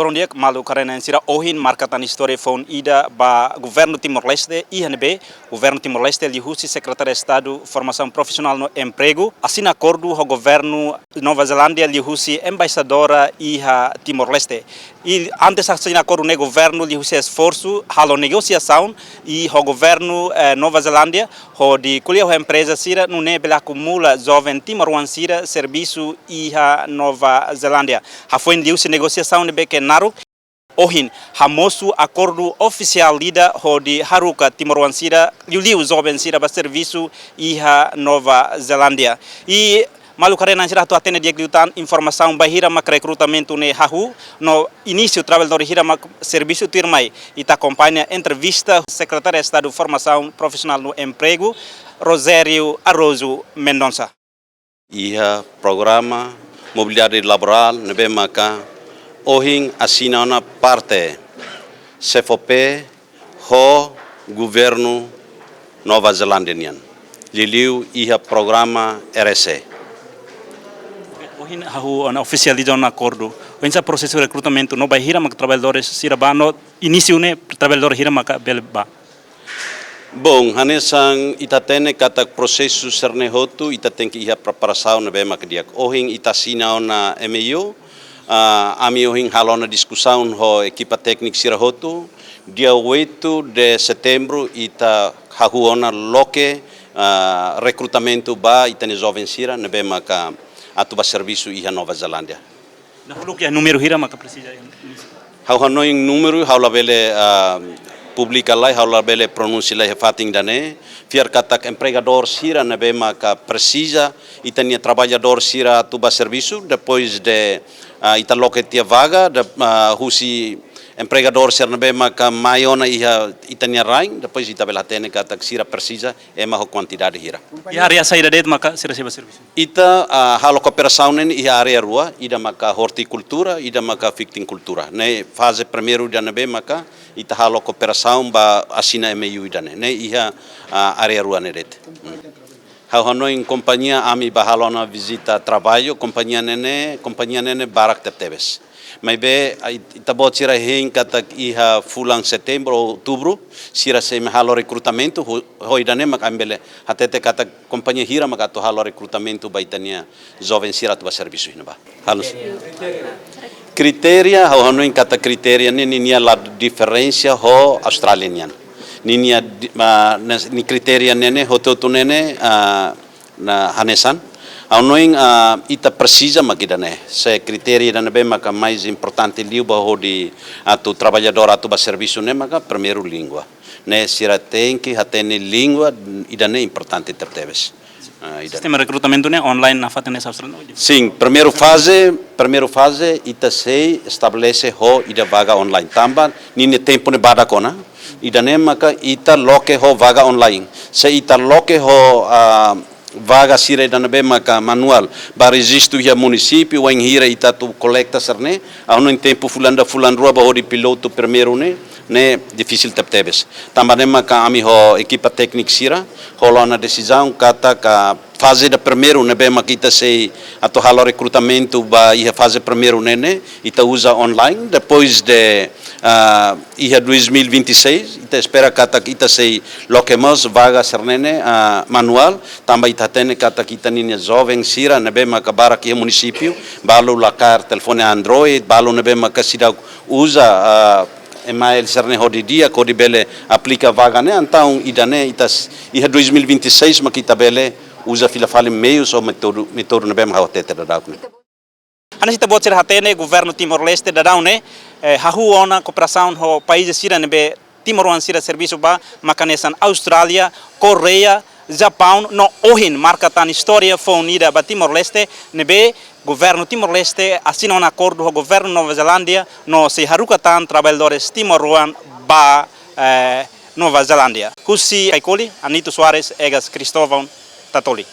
Bom dia, malu karena sira ohin markatan história phone ida ba governo Timor-Leste INB, governo Timor-Leste lihusi secretário de Estado formação profissional no emprego, assina acordo o governo Nova Zelândia lihusi embaixadora iha Timor-Leste. E antes assina acordo no governo lihusi esforço halo negociação e o governo Nova Zelândia ho di kuliah o empresa sira no nebel acumula jovem Timor-Wan sira serviço iha Nova Zelândia. Ha foi lihusi negociação de que naru ohin hamosu acordo oficial lida ho di haruka Timor-Wan sira liu jovem sira ba serviço iha Nova Zelândia. E malu karena sira tu atene dia liutan informação bahira mak recrutamento ne hahu no início trabalho no hira mak serviço tirmai ita acompanha entrevista secretária de Estado de Formação Profissional no Emprego Rosério Arrozo Mendonça. Iha programa mobilidade laboral nebe maka ohin assina una parte CFP ho governo Nova Zelândia. Liliu iha programa RSE. Ohin hahu ana oficializa un acordo. Ohin processo de recrutamento no vai hira mak trabalhadores siraba no início ne trabalhador hira mak belba. Bom, hanesan ita tene kata processo sernehotu ita tem que iha preparação nebe mak dia. Ohin ita sina ona MU ami ohin halona discussão ho equipa técnica sirahotu dia 8 de setembro ita hahuona loke recrutamento ba ita ne jovem sira nebe maka atuba serviço iha Nova Zelândia. Na huluk ya número hira maka precisa. Hau hanoi número hau labele publica lá hau labele pronuncia lá fating dane fiar katak empregador sira nebe maka precisa ita ne trabalhador sira atuba serviço depois de ita loke tia vaga de husi empregador ser nebe maka maiona iha itania rain depois ita bela tene kata sira precisa ema ho quantidade hira. E área saída det maka sira seba serviço. Ita halo cooperação nen iha area rua ida maka horticultura ida maka ficticultura. Ne fase primeiro da nebe maka ita halo cooperação ba assina MU ida ne iha area rua neret. Hau hanoi em companhia ami bahalona visita trabalho companhia nene barak tebes. Mas be itabot sira hein katak iha fulang setembro outubro sira se halo recrutamento hoidane mak ambele hatete katak companhia hira mak ato halo recrutamento baitania jovem sira tu serviço hina ba. Halus. Criteria hau hanoi kata criteria ninia la diferença ho australian. Ninia ni criteria nene hototu nene na hanesan anoing ita precisa makidane se criteria dan be maka mais importante liu baho di atu trabalhador atu ba serviço ne maka primeiro língua ne sira tem que hatene língua idane importante tertebes. Sistema de recrutamento ne online na fatene Austrália. Sim, primeiro fase ita se estabelece ho ida vaga online tamba nini tempo ne bada kona idane maka ita loke ho vaga online se ita loke ho vaga sira dan be maka manual ba registro ya município wen hira ita tu collecta serne ano em tempo fulan rua ba di piloto primeiro ne difícil tebes também maka ami ho equipa técnica sira holona decisão kata ka fase da primeiro ne be maka ita sei ato halo recrutamento ba ia fase primeiro ne ita usa online depois de iha 2026 ita espera kata ita sei lokemos vaga sernene manual também ita tene kata kita ninya jovem sira nebe maka barak ia município balu lakar telefone Android balu nebe maka sida usa email serne hodi dia kodi bele aplica vaga ne então idane itas iha 2026 makita bele usa fila fale meios ou metodo nebe maka hotete da ne. Ana sita bot sira hatene governo Timor-Leste da daune hahu ona cooperação ho países sira nebe Timor-Wan sira serviço ba makanesan Austrália, Coreia, Japão no ohin markatan história fonida ba Timor-Leste nebe governo Timor-Leste assina un acordo ho governo Nova Zelândia no se harukatan trabalhadores Timor-Wan ba Nova Zelândia. Kusi Aikoli, Anito Soares, Egas Cristóvão Tatoli.